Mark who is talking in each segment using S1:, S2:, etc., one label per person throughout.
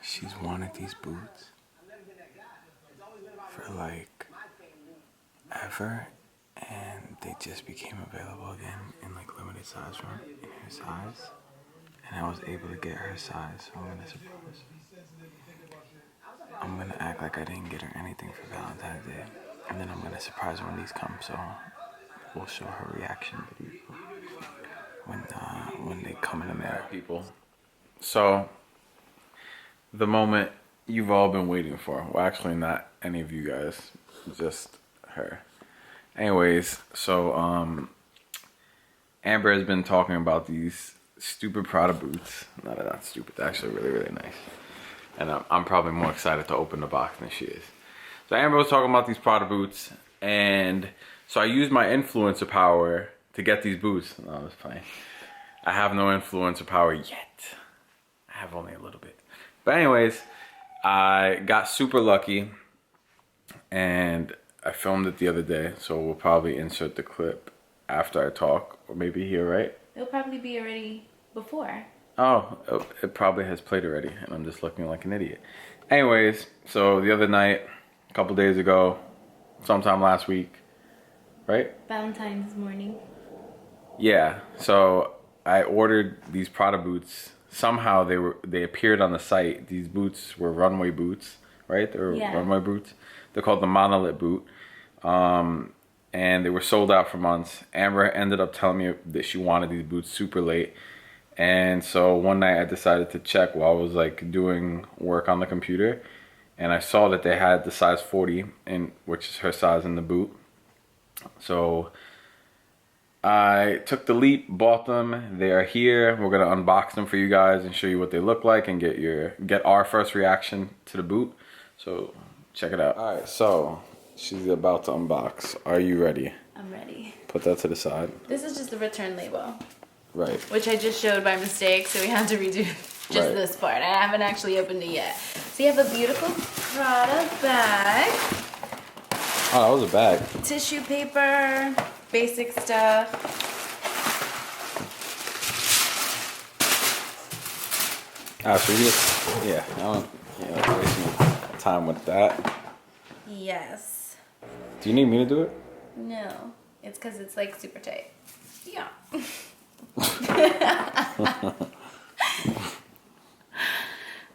S1: she's wanted these boots for like ever, and they just became available again in like limited size run in her size, and I was able to get her size, so I'm gonna act like I didn't get her anything for Valentine's Day, and then I'm gonna surprise her when these come, so we'll show her reaction when they come in the mail. People, so the moment you've all been waiting for. Well, actually not any of you guys, just her. Anyways, so Amber has been talking about these stupid Prada boots. No, they're not stupid, they're actually really, really nice. And I'm probably more excited to open the box than she is. So Amber was talking about these Prada boots, and so I used my influencer power to get these boots. No, I was playing. I have no influencer power yet. I have only a little bit. But anyways, I got super lucky, and I filmed it the other day, so we'll probably insert the clip after I talk, or maybe here, right?
S2: It'll probably be already before.
S1: Oh, it probably has played already, and I'm just looking like an idiot. Anyways, so the other night, a couple days ago, sometime last week, right?
S2: Valentine's morning.
S1: Yeah, so I ordered these Prada boots. Somehow they appeared on the site. These boots were Runway boots, right? They were Runway boots. They're called the Monolith boot. And they were sold out for months. Amber ended up telling me that she wanted these boots super late. And so one night I decided to check while I was like doing work on the computer. And I saw that they had the size 40, which is her size in the boot. So I took the leap, bought them. They are here. We're gonna unbox them for you guys and show you what they look like and get our first reaction to the boot. So check it out. All right, so she's about to unbox. Are you ready?
S2: I'm ready.
S1: Put that to the side.
S2: This is just the return label.
S1: Right.
S2: Which I just showed by mistake, so we had to redo just this part. I haven't actually opened it yet. So you have a beautiful Prada bag.
S1: Oh, that was a bag.
S2: Tissue paper, basic stuff.
S1: So you just, I don't waste my time with that.
S2: Yes.
S1: Do you need me to do it?
S2: No, it's because it's like super tight. Yeah.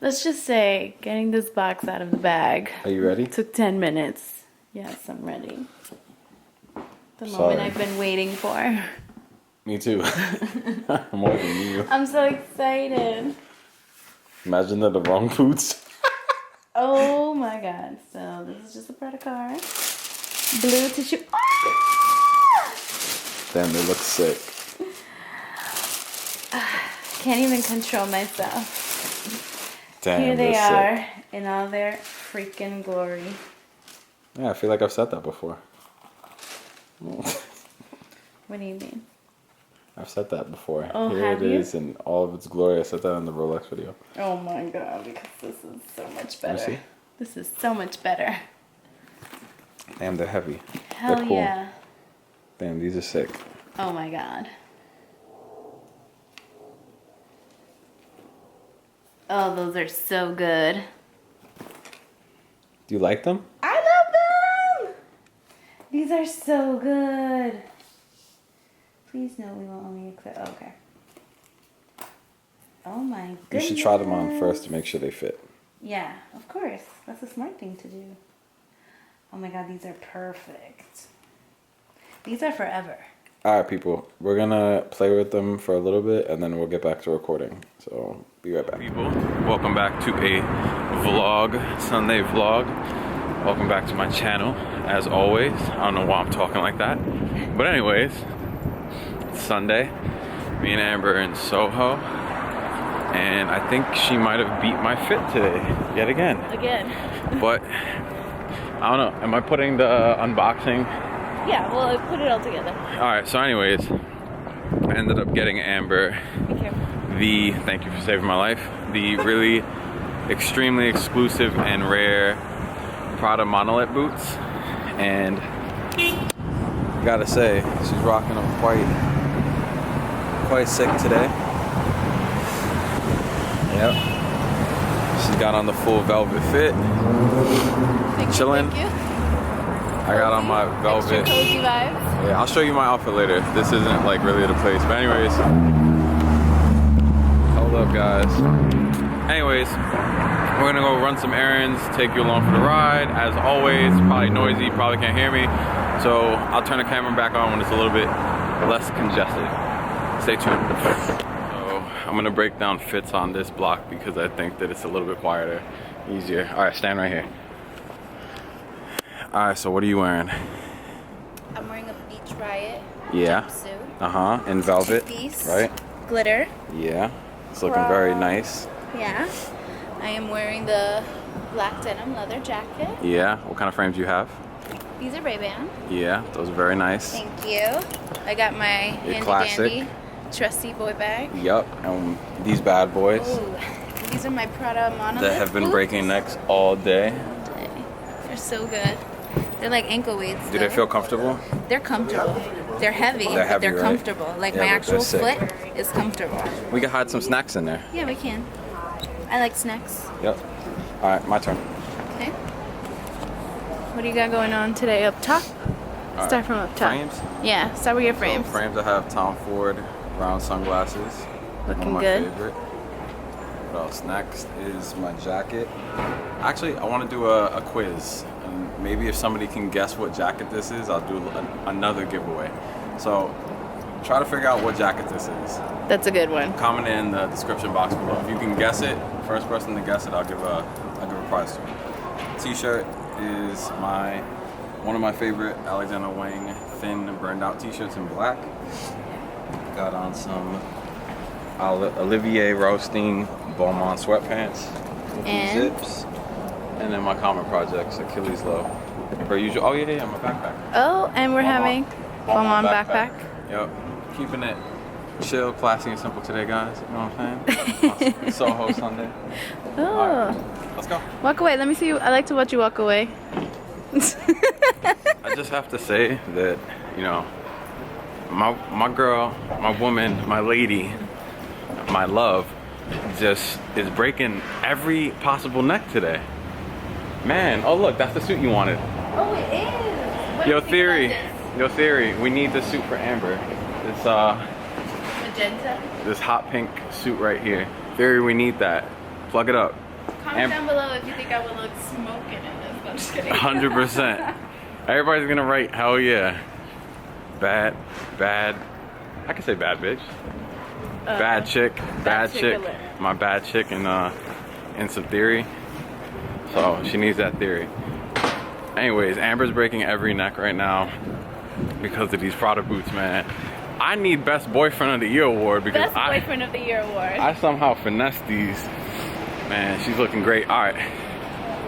S2: Let's just say getting this box out of the bag.
S1: Are you ready?
S2: Took 10 minutes. Yes, I'm ready. The moment I've been waiting for.
S1: Me too. More than you.
S2: I'm so excited.
S1: Imagine they're the wrong boots.
S2: Oh my god. So this is just a Prada card. Blue tissue. Ah!
S1: Damn, they look sick.
S2: Can't even control myself.
S1: Damn,
S2: here they are
S1: sick.
S2: In all their freaking glory.
S1: Yeah, I feel like I've said that before.
S2: What do you mean?
S1: I've said that before.
S2: Oh,
S1: here
S2: have
S1: it
S2: you?
S1: is in all of its glory. I said that in the Rolex video.
S2: Oh my god, because this is so much
S1: Let me
S2: better.
S1: see.
S2: This is so much better.
S1: Damn, they're heavy.
S2: Hell
S1: they're cool.
S2: Yeah.
S1: Damn, these are sick.
S2: Oh my god. Oh, those are so good.
S1: Do you like them?
S2: I love them! These are so good. Please no, we will only accept. Oh, okay. Oh my goodness.
S1: You should try them on first to make sure they fit.
S2: Yeah, of course. That's a smart thing to do. Oh my god, these are perfect. These are forever.
S1: Alright, people. We're gonna play with them for a little bit and then we'll get back to recording. So, be right back. People, welcome back to a vlog, Sunday vlog. Welcome back to my channel, as always. I don't know why I'm talking like that. But anyways, it's Sunday. Me and Amber are in Soho. And I think she might have beat my fit today, yet again.
S2: Again.
S1: But, I don't know, am I putting the unboxing?
S2: Yeah, well, I put it all together.
S1: Alright, so anyways, I ended up getting Amber
S2: Be careful.
S1: thank you for saving my life, the really extremely exclusive and rare Prada Monolith boots. And I gotta say, she's rocking them quite sick today. Yep. She got on the full velvet fit. Chilling.
S2: Thank you.
S1: I got on my velvet.
S2: Extra cozy vibes.
S1: Yeah, I'll show you my outfit later. This isn't like really the place. But anyways. Hold up, guys. Anyways, we're gonna go run some errands, take you along for the ride. As always, probably noisy, probably can't hear me. So I'll turn the camera back on when it's a little bit less congested. Stay tuned. So I'm gonna break down fits on this block because I think that it's a little bit quieter, easier. All right, stand right here. All right, so what are you wearing?
S2: I'm wearing a beach Riot
S1: jumpsuit. In velvet,
S2: piece,
S1: right?
S2: Glitter.
S1: Yeah, it's looking very nice.
S2: Yeah. I am wearing the black denim leather jacket.
S1: Yeah, what kind of frames do you have?
S2: These are Ray-Ban.
S1: Yeah, those are very nice.
S2: Thank you. I got my handy dandy trusty boy bag.
S1: Yup, and these bad boys.
S2: Ooh. These are my Prada Monolith
S1: that have been breaking necks all day.
S2: They're so good. They're like ankle weights.
S1: Do they feel comfortable?
S2: They're comfortable. They're heavy, but they're comfortable. Like my actual foot is comfortable.
S1: We can hide some snacks in there.
S2: Yeah, we can. I like snacks.
S1: Yep. All right, my turn.
S2: Okay. What do you got going on today up top? Start from up top.
S1: Frames?
S2: Yeah, start with your frames.
S1: So frames, I have Tom Ford round sunglasses.
S2: Looking
S1: one of my
S2: good.
S1: favorite. What else? Next is my jacket. Actually, I want to do a quiz. And maybe if somebody can guess what jacket this is, I'll do another giveaway. So try to figure out what jacket this is.
S2: That's a good one.
S1: Comment in the description box below. If you can guess it, first person to guess it, I'll give a prize to you. T-shirt is one of my favorite Alexander Wang thin burned out t-shirts in black. Got on some Olivier Rousteing Balmain Sweatpants with the zips. And then my common projects, Achilles low. Per usual. Oh yeah, my backpack.
S2: Oh, and we're having Balmain backpack.
S1: Yep. Keeping it chill, classy, and simple today, guys. You know what I'm saying? Soho Sunday.
S2: Oh.
S1: Right, let's go.
S2: Walk away. Let me see you. I like to watch you walk away.
S1: I just have to say that, you know, my girl, my woman, my lady, my love, just is breaking every possible neck today. Man, oh look, that's the suit you wanted.
S2: Oh, it is. What
S1: Yo, Theory, we need this suit for Amber. This
S2: magenta.
S1: This hot pink suit right here. Theory, we need that. Plug it up.
S2: Comment down below if you think I would look smoking in this. I'm just kidding.
S1: 100%. Everybody's gonna write, hell yeah. Bad. I can say bad bitch. Bad chick. My bad chick and some Theory. So she needs that Theory. Anyways, Amber's breaking every neck right now because of these Prada boots, man. I need Best Boyfriend of the Year award because
S2: Boyfriend of the Year award.
S1: I somehow finessed these. Man, she's looking great. All right,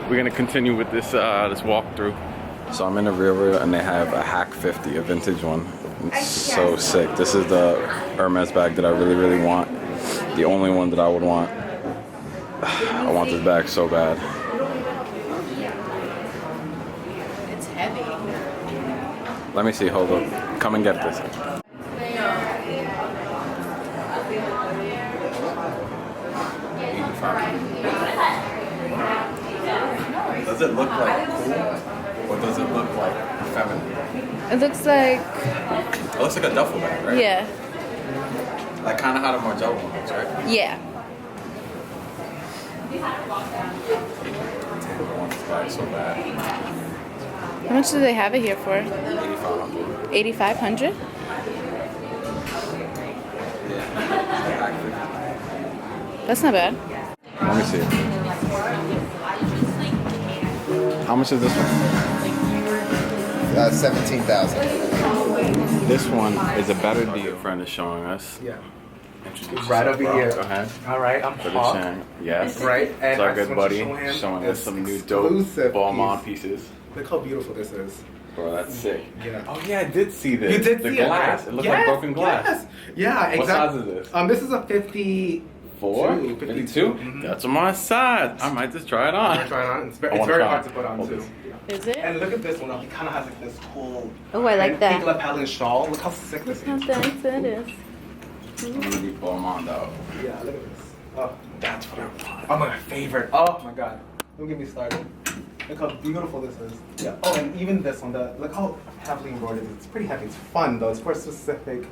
S1: we're gonna continue with this this walkthrough. So I'm in the rear and they have a Hack 50, a vintage one. It's so sick. This is the Hermes bag that I really want. The only one that I would want. I want this bag so bad.
S2: It's heavy.
S1: Let me see, hold up. Come and get this. Does it look like cool? Or does it look like feminine?
S2: It looks like...
S1: It looks like a duffel bag, right?
S2: Yeah.
S1: Like kind of how the Margiela one looks, right?
S2: Yeah.
S1: Damn, I want this bag so bad.
S2: How much do they have it here for?
S1: 8,500.
S2: 8,500?
S1: Yeah.
S2: That's not bad.
S1: Let me see. How much is this one?
S3: 17,000.
S1: This one is a better deal. Friend is showing us.
S3: Yeah.
S1: Introduce
S3: Right
S1: yourself,
S3: over
S1: bro.
S3: here.
S1: Go ahead.
S3: All right, I'm Hawk.
S1: Yes.
S3: Right,
S1: It's
S3: and
S1: our
S3: I just
S1: good
S3: want
S1: buddy
S3: to show him
S1: showing us some new dope
S3: exclusive
S1: Balmain
S3: piece.
S1: pieces.
S3: Look how beautiful this is.
S1: Bro, that's sick.
S3: Yeah.
S1: Oh yeah, I did see this.
S3: You did
S1: the
S3: see
S1: glass.
S3: it, right?
S1: It looked like broken glass.
S3: Yes. Yeah, exactly.
S1: What size is this?
S3: This is a 52.
S1: 52?
S3: Mm-hmm.
S1: That's on my side. I might just try it on.
S3: Try it on. It's very hard to put on too.
S2: Is it?
S3: And look at this one. He kind of has like this cool.
S2: Oh, I like that.
S3: Pink lapel and shawl. Look how sick this
S2: How
S3: is.
S2: nice that is.
S1: I'm gonna be Balmain though.
S3: Yeah, look at this. Oh. That's what I'm my favorite. Oh my god. Don't get me started. Look how beautiful this is. Yeah. Oh, and even this one, look how heavily embroidered. It's pretty heavy. It's fun though. It's for a specific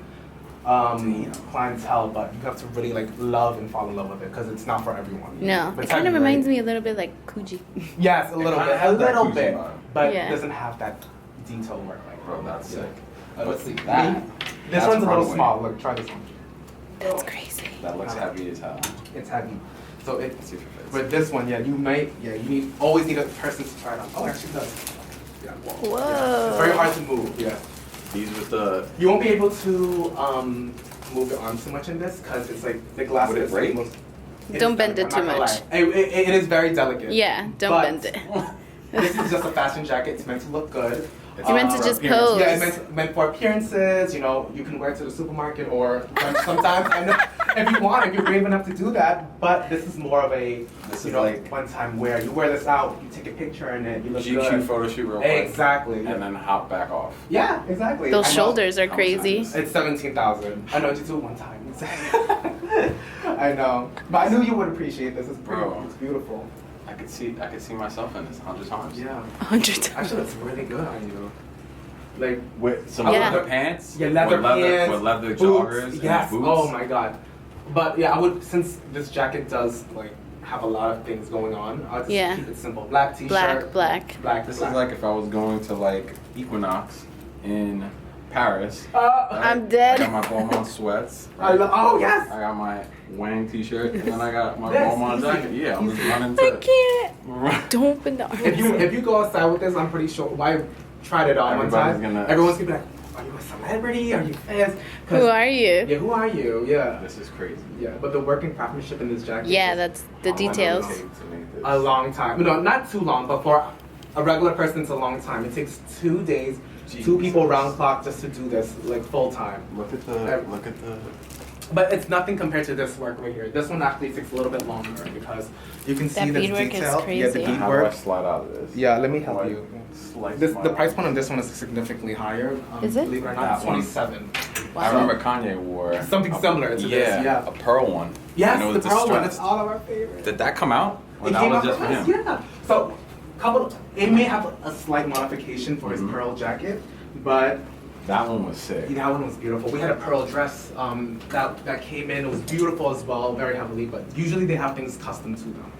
S3: clientele, but you have to really like love and fall in love with it because it's not for everyone.
S2: No,
S3: But
S2: it kind of reminds me a little bit like Coogee.
S3: Yes, a little bit, but
S2: Yeah.
S3: it doesn't have that detail work. Like,
S1: Bro, that's sick.
S3: Let's see.
S1: That.
S3: This one's a little small. Look, try this one.
S2: That's crazy.
S1: That looks heavy as hell.
S3: It's heavy. So it.
S1: Let's see if it fits.
S3: With this one, you always need a person to try it on. Oh, actually, it does. Yeah.
S2: Whoa.
S3: It's very hard to move. Yeah.
S1: These with the.
S3: You won't be able to move your arm too much in this because it's like the glass.
S1: Would it break?
S2: Don't bend it too much.
S3: It is very delicate.
S2: Yeah, don't bend it.
S3: This is just a fashion jacket. It's meant to look good.
S2: You're meant to just pose.
S3: Yeah, it's meant for appearances. You know, you can wear it to the supermarket or sometimes. I know if you want, if you're brave enough to do that. But this is more of a like one-time wear. You wear this out, you take a picture in it, you look
S1: GQ
S3: good.
S1: photo shoot real quick.
S3: Exactly.
S1: And then hop back off.
S3: Yeah, exactly.
S2: Those shoulders are crazy.
S3: It's 17,000. I know, just do it one time. I know, but I knew you would appreciate this. It's pretty.
S1: Bro.
S3: It's beautiful.
S1: I could see myself in this 100 times.
S3: Yeah.
S2: 100 times.
S3: Actually, it's really good on you. Like
S1: with some
S2: Yeah.
S1: leather pants.
S3: Yeah, leather pants.
S1: With leather
S3: boots,
S1: joggers.
S3: yes.
S1: And boots.
S3: Oh my god. But yeah, I would, since this jacket does like have a lot of things going on, I'll just keep it simple. Black t-shirt.
S2: Black.
S1: This is like if I was going to like Equinox in Paris.
S2: I'm dead.
S1: I got my Balmain sweats.
S3: Oh yes.
S1: I got my Wang t-shirt and then I got my
S3: Yes,
S1: Balmain
S3: easy.
S1: jacket. Yeah, I'm just running
S2: I
S1: to.
S2: can't. Don't bend the arms.
S3: If you go outside with this, I'm pretty sure. Why I tried it on one
S1: Everybody's
S3: time.
S1: gonna-
S3: Everyone's gonna be like, "Are you a celebrity? Are you famous?"
S2: Who are you?
S3: Yeah, who are you? Yeah.
S1: This is crazy.
S3: Yeah, but the working craftsmanship in this jacket.
S2: Yeah,
S3: is
S2: that's the
S1: How long
S2: details.
S1: does it take to make this?
S3: a long time. No, not too long, but for a regular person, it's a long time. It takes 2 days,
S1: Jeez.
S3: 2 people round clock just to do this, like full time.
S1: Look at the.
S3: But it's nothing compared to this work right here. This one actually takes a little bit longer because you can see
S2: That
S3: the
S2: beadwork is
S3: detail. Yeah,
S2: crazy.
S3: the
S1: How do I
S3: beadwork.
S1: slide out of this?
S3: Yeah, let me help
S1: Like,
S3: you.
S1: slice
S3: The
S1: my-
S3: price point on this one is significantly higher.
S2: Is it?
S3: Believe it or not,
S1: That
S3: it's
S1: one.
S3: 27.
S1: I remember Kanye wore
S3: Something similar to this, yeah.
S1: a pearl one.
S3: Yes,
S1: And it
S3: the
S1: was
S3: pearl one.
S1: distressed.
S3: It's all of our favorites.
S1: Did that come out? Or
S3: It
S1: that
S3: came
S1: was
S3: out
S1: just
S3: for
S1: for
S3: us,
S1: him?
S3: yeah. So, it may have a slight modification for his pearl jacket, but
S1: That one was sick.
S3: that one was beautiful. We had a pearl dress that came in. It was beautiful as well, very heavily. But usually they have things custom to them,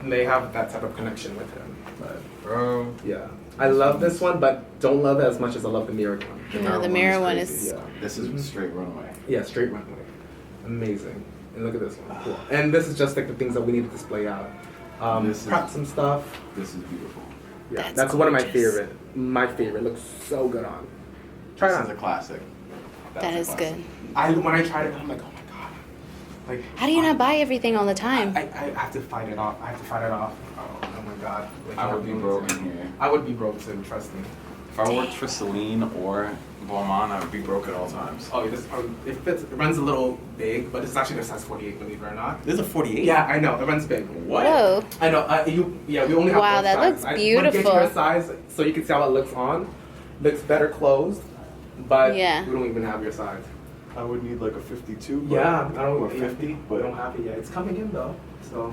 S3: and they have that type of connection with him. But
S1: Bro.
S3: yeah, I love this one, but don't love it as much as I love the mirror one.
S2: No, the mirror one
S1: crazy.
S2: is.
S3: Yeah.
S1: This is straight runway.
S3: Yeah, straight runway. Amazing. And look at this one. Cool. And this is just like the things that we need to display out.
S1: This is-
S3: Prep some stuff.
S1: This is beautiful.
S3: Yeah,
S2: That's
S3: that's one of my
S2: gorgeous.
S3: favorite. My favorite. Looks so good on. Try it
S1: This
S3: on.
S1: is a classic. That's
S2: That
S1: a
S2: is
S1: classic.
S2: good.
S3: When I tried it, I'm like, oh my god. Like,
S2: How do you not buy everything all the time?
S3: I have to fight it off. I have to fight it off. Oh my god. Like,
S1: I would be broken here.
S3: I would be broke too, trust me.
S1: If I worked for Celine or Balmain, I would be broke at all times.
S3: Oh, this it fits. It runs a little big, but it's actually a size 48, believe it or not.
S1: This is a 48.
S3: Yeah, I know. It runs big.
S1: What?
S2: Whoa.
S3: I know. We only have
S2: Wow,
S3: one
S2: that
S3: size.
S2: looks
S3: I want to get
S2: beautiful.
S3: you a size so you can see how it looks on. Looks better closed, but
S2: Yeah.
S3: we don't even have your size.
S1: I would need like a 52. But
S3: Yeah, I don't
S1: or 50,
S3: We
S1: but
S3: don't have it yet. It's coming in though. So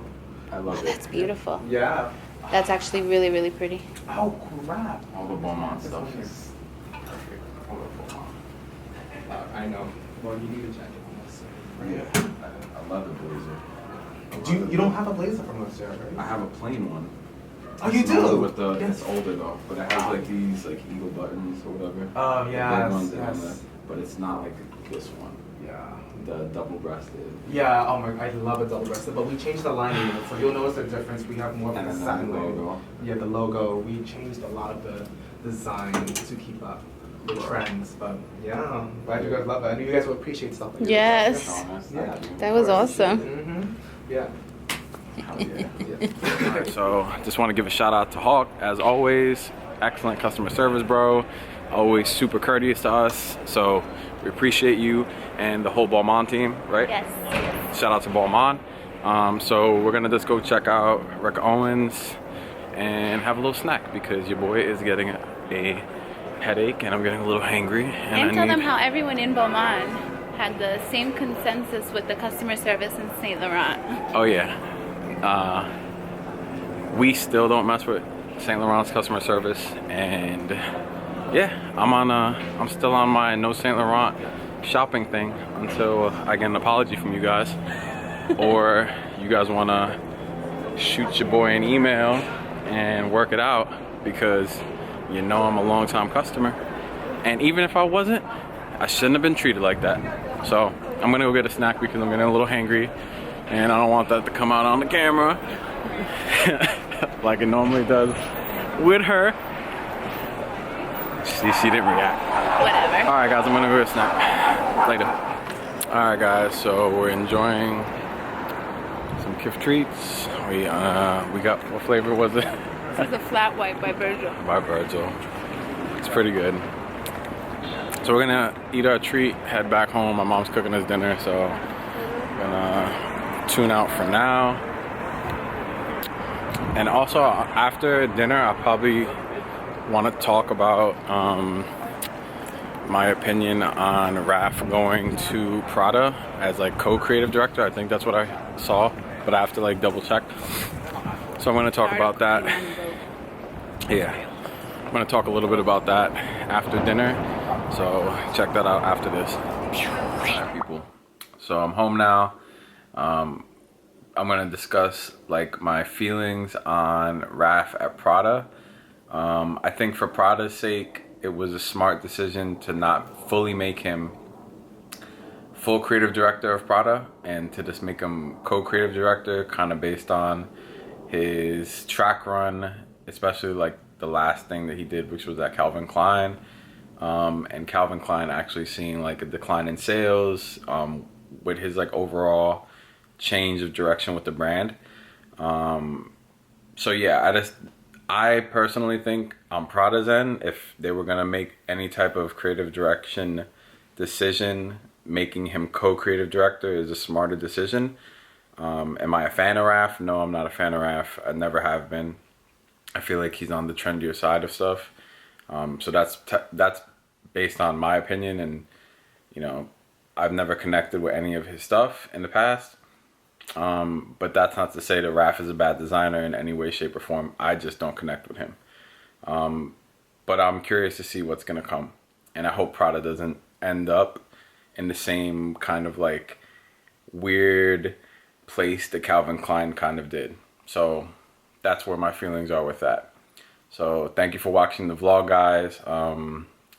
S1: I love it.
S2: That's beautiful.
S3: yeah.
S2: That's actually really, really pretty.
S3: Oh crap.
S1: All the Balmain
S3: This
S1: stuff
S3: one is-
S1: is perfect. All the Balmain.
S3: I know. Well, you need a jacket from us.
S1: Yeah. I love the blazer.
S3: You don't have a blazer from us yet,
S1: I
S3: right?
S1: have a plain one.
S3: Oh, you
S1: It's the one
S3: do.
S1: With the,
S3: Yes.
S1: It's older though, but it has like these like eagle buttons or whatever.
S3: Oh
S1: The big
S3: yes,
S1: ones and
S3: yes.
S1: that, but it's not like this one.
S3: Yeah.
S1: The double-breasted.
S3: Yeah. Oh my! I love a double-breasted, but we changed the lining in it, so you'll notice the difference. We have more of
S1: And
S3: a
S1: then the
S3: satin
S1: logo.
S3: Yeah, the logo. We changed a lot of the design to keep up the trends, but yeah, I'm glad you guys love it. I knew you guys would appreciate stuff like this.
S2: Yes.
S1: Honest,
S3: Yeah.
S1: thank you.
S2: That was awesome.
S3: Mm-hmm. Yeah.
S1: Hell yeah.
S3: Yeah.
S1: Alright, so just want to give a shout out to Hawk as always. Excellent customer service, bro. Always super courteous to us. So we appreciate you and the whole Balmain team, right?
S2: Yes.
S1: Shout out to Balmain. So we're gonna just go check out Owens and have a little snack because your boy is getting a headache and I'm getting a little hangry.
S2: And tell them how everyone in Balmain had the same consensus with the customer service in Saint Laurent.
S1: Oh yeah. We still don't mess with Saint Laurent's customer service, and yeah, I'm still on my no Saint Laurent shopping thing until I get an apology from you guys, or you guys want to shoot your boy an email and work it out, because you know I'm a long-time customer, and even if I wasn't, I shouldn't have been treated like that. So I'm gonna go get a snack because I'm getting a little hangry, and I don't want that to come out on the camera like it normally does with her. She didn't react.
S2: Whatever.
S1: All right, guys, I'm gonna go get a snack later. All right, guys, so we're enjoying some Kif treats. We got, what flavor was it?
S2: This is a flat white by Virgil.
S1: By Virgil. It's pretty good. So we're gonna eat our treat, head back home. My mom's cooking us dinner, so I'm gonna tune out for now. And also after dinner, I probably want to talk about my opinion on Raph going to Prada as like co-creative director. I think that's what I saw, but I have to like double check. So I'm going to talk about that. Yeah, I'm going to talk a little bit about that after dinner. So check that out after this. Alright, people. So I'm home now. I'm going to discuss like my feelings on Raph at Prada. I think for Prada's sake, it was a smart decision to not fully make him full creative director of Prada and to just make him co-creative director, kind of based on his track run, especially like the last thing that he did, which was at Calvin Klein, and Calvin Klein actually seeing like a decline in sales with his like overall change of direction with the brand. So yeah, I personally think on Prada's end, if they were going to make any type of creative direction decision, making him co-creative director is a smarter decision. Am I a fan of Raph? No, I'm not a fan of Raph. I never have been. I feel like he's on the trendier side of stuff. So that's based on my opinion, and you know, I've never connected with any of his stuff in the past. But that's not to say that Raph is a bad designer in any way, shape, or form. I just don't connect with him. But I'm curious to see what's going to come. And I hope Prada doesn't end up in the same kind of like weird place that Calvin Klein kind of did. So that's where my feelings are with that. So thank you for watching the vlog, guys.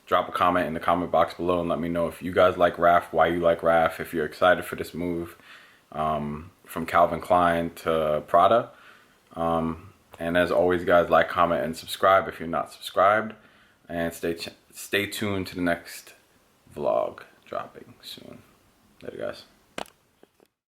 S1: Drop a comment in the comment box below and let me know if you guys like Raph, why you like Raph, if you're excited for this move from Calvin Klein to Prada. And as always, guys, like, comment, and subscribe if you're not subscribed. And stay tuned to the next vlog dropping soon. Later, guys.